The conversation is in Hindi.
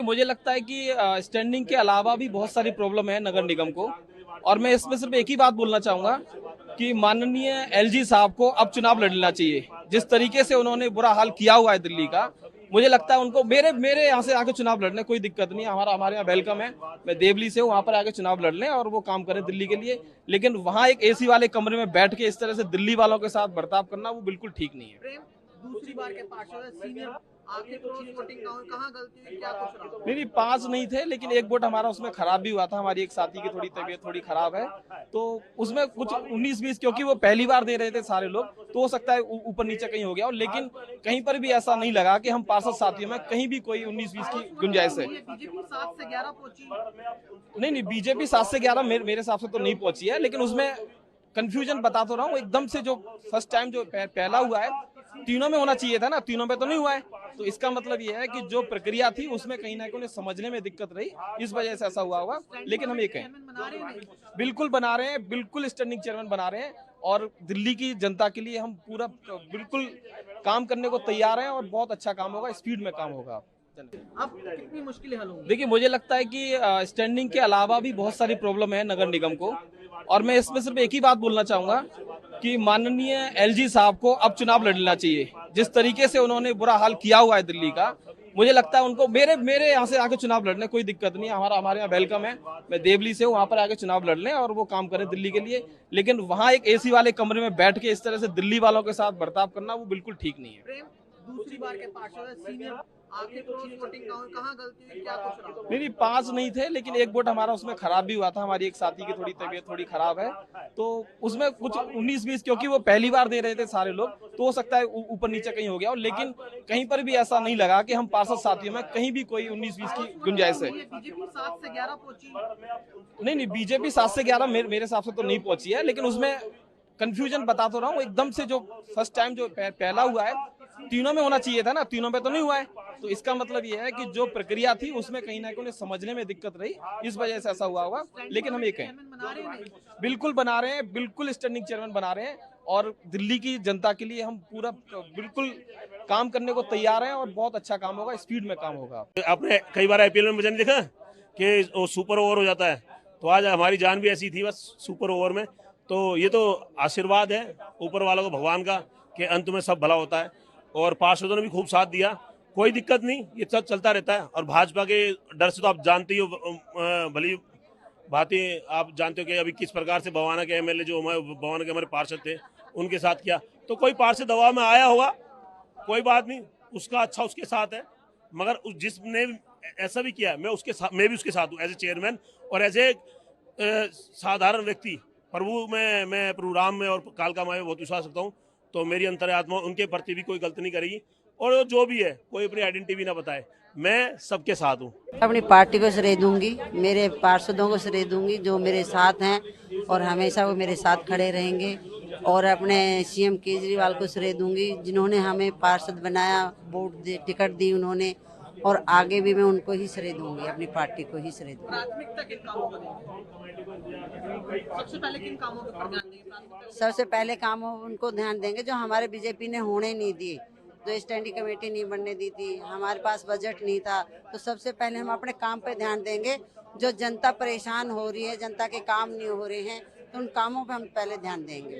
मुझे लगता है कि स्टैंडिंग के अलावा भी बहुत सारी प्रॉब्लम है नगर निगम को। और मैं इसमें सिर्फ एक ही बात बोलना चाहूंगा कि माननीय एलजी साहब को अब चुनाव लड़ना चाहिए। जिस तरीके से उन्होंने बुरा हाल किया हुआ है दिल्ली का, मुझे लगता है उनको मेरे यहाँ से आके चुनाव लड़ने कोई दिक्कत नहीं है। हमारे यहाँ वेलकम है। मैं देवली से हूँ, वहाँ पर आके चुनाव लड़ लें और वो काम करें दिल्ली के लिए। लेकिन वहाँ एक एसी वाले कमरे में बैठ के इस तरह से दिल्ली वालों के साथ बर्ताव करना वो बिल्कुल ठीक नहीं है। प्रेम दूसरी बार के पार्षद सीनियर आखिर क्रॉस वोटिंग कहाँ गलती हुई, क्या कुछ रहा? नहीं, 5 नहीं थे, लेकिन एक वोट हमारा उसमें खराब भी हुआ था। हमारी एक साथी की थोड़ी तबीयत थोड़ी खराब है, तो उसमें कुछ 19-20, क्योंकि वो पहली बार दे रहे थे सारे लोग, तो हो सकता है ऊपर नीचे कहीं हो गया हो। लेकिन कहीं पर भी ऐसा नहीं लगा कि हम पार्षद साथियों में कहीं भी कोई 19-20 की गुंजाइश है। बीजेपी 7 से 11 पहुंची। नहीं, बीजेपी 7 से 11 मेरे हिसाब से तो नहीं पहुंची है, लेकिन उसमें कंफ्यूजन बता तो रहा हूँ। एकदम से जो फर्स्ट टाइम जो पहला हुआ है, तीनों में होना चाहिए था ना, तीनों में तो नहीं हुआ है। तो इसका मतलब ये है कि जो प्रक्रिया थी उसमें कहीं ना कहीं समझने में दिक्कत रही, इस वजह से ऐसा हुआ होगा। लेकिन हम ये कहें, बिल्कुल बना रहे हैं, बिल्कुल स्टैंडिंग चेयरमैन बना रहे हैं और दिल्ली की जनता के लिए हम पूरा बिल्कुल काम करने को तैयार हैं और बहुत अच्छा काम होगा, स्पीड में काम होगा। अब कितनी मुश्किलें हल होंगी? देखिए, मुझे लगता है कि स्टैंडिंग के अलावा भी बहुत सारी प्रॉब्लम है नगर निगम को। और मैं इसमें सिर्फ एक ही बात बोलना चाहूंगा कि माननीय एलजी साहब को अब चुनाव लड़ना चाहिए। जिस तरीके से उन्होंने बुरा हाल किया हुआ है दिल्ली का, मुझे लगता है उनको मेरे यहाँ से आके चुनाव लड़ने कोई दिक्कत नहीं है। हमारे यहाँ वेलकम है। मैं देवली से हूँ, वहाँ पर आके चुनाव लड़ लें और वो काम करें दिल्ली के लिए। लेकिन वहाँ एक एसी वाले कमरे में बैठ के इस तरह से दिल्ली वालों के साथ बर्ताव करना वो बिल्कुल ठीक नहीं है। प्रेम दूसरी बार के पार्षद सीनियर आखिर क्रॉस वोटिंग कहाँ गलती हुई, क्या कुछ रहा? नहीं, 5 नहीं थे, लेकिन एक वोट हमारा उसमें खराब भी हुआ था। हमारी एक साथी की थोड़ी तबीयत थोड़ी खराब है, तो उसमें कुछ 19-20, क्योंकि वो पहली बार दे रहे थे सारे लोग, तो हो सकता है ऊपर नीचे कहीं हो गया हो। लेकिन कहीं पर भी ऐसा नहीं लगा कि हम पार्षद साथियों में कहीं भी कोई 19-20 की गुंजाइश है। बीजेपी 7 से 11 पहुंची। नहीं, बीजेपी 7 से 11 मेरे हिसाब से तो नहीं पहुंची है, लेकिन उसमें कंफ्यूजन बता तो रहा हूँ। एकदम से जो फर्स्ट टाइम जो पहला हुआ है, तीनों में होना चाहिए था ना, तीनों में तो नहीं हुआ है। तो इसका मतलब ये है कि जो प्रक्रिया थी उसमें कहीं ना कहीं समझने में दिक्कत रही, इस वजह से ऐसा हुआ होगा। लेकिन हम ये कहें, बिल्कुल बना रहे हैं, बिल्कुल स्टैंडिंग चेयरमैन बना रहे हैं और दिल्ली की जनता के लिए हम पूरा बिल्कुल काम करने को तैयार हैं और बहुत अच्छा काम होगा, स्पीड में काम होगा। आपने कई बार आईपीएल में मुझे नहीं देखा कि वो सुपर ओवर हो जाता है, तो आज हमारी जान भी ऐसी थी बस सुपर ओवर में। तो ये तो आशीर्वाद है ऊपर वालों को, भगवान का, कि अंत में सब भला होता है। और पार्षदों ने भी खूब साथ दिया, कोई दिक्कत नहीं, ये सब चलता रहता है। और भाजपा के डर से तो आप जानते ही हो, भली भांति आप जानते हो कि अभी किस प्रकार से बवाना के एमएलए जो बवाना के हमारे पार्षद थे उनके साथ किया। तो कोई पार्षद दबाव में आया होगा, कोई बात नहीं, उसका अच्छा उसके साथ है। मगर जिसने ऐसा भी किया मैं भी उसके साथ हूँ एज ए चेयरमैन और एज ए साधारण व्यक्ति। मैं प्रभु राम में और कालका माँ में बहुत विश्वास रखता हूँ, तो मेरी अंतरात्मा उनके प्रति भी कोई गलती नहीं करेगी। और जो भी है, कोई अपनी आइडेंटिटी भी ना बताए, मैं सबके साथ हूँ। अपनी पार्टी को श्रेय दूंगी, मेरे पार्षदों को श्रेय दूंगी जो मेरे साथ हैं और हमेशा वो मेरे साथ खड़े रहेंगे। और अपने सीएम केजरीवाल को श्रेय दूंगी जिन्होंने हमें पार्षद बनाया, वोट टिकट दी उन्होंने, और आगे भी मैं उनको ही श्रेय दूंगी, अपनी पार्टी को ही श्रेय दूंगी। प्राथमिकता किन कामों को देंगे? सबसे पहले किन कामों पर ध्यान देंगे? सबसे पहले कामों उनको ध्यान देंगे जो हमारे बीजेपी ने होने नहीं दिए, जो स्टैंडिंग कमेटी नहीं बनने दी थी, हमारे पास बजट नहीं था। तो सबसे पहले हम अपने काम पे ध्यान देंगे। जो जनता परेशान हो रही है, जनता के काम नहीं हो रहे हैं, तो उन कामों पे हम पहले ध्यान देंगे।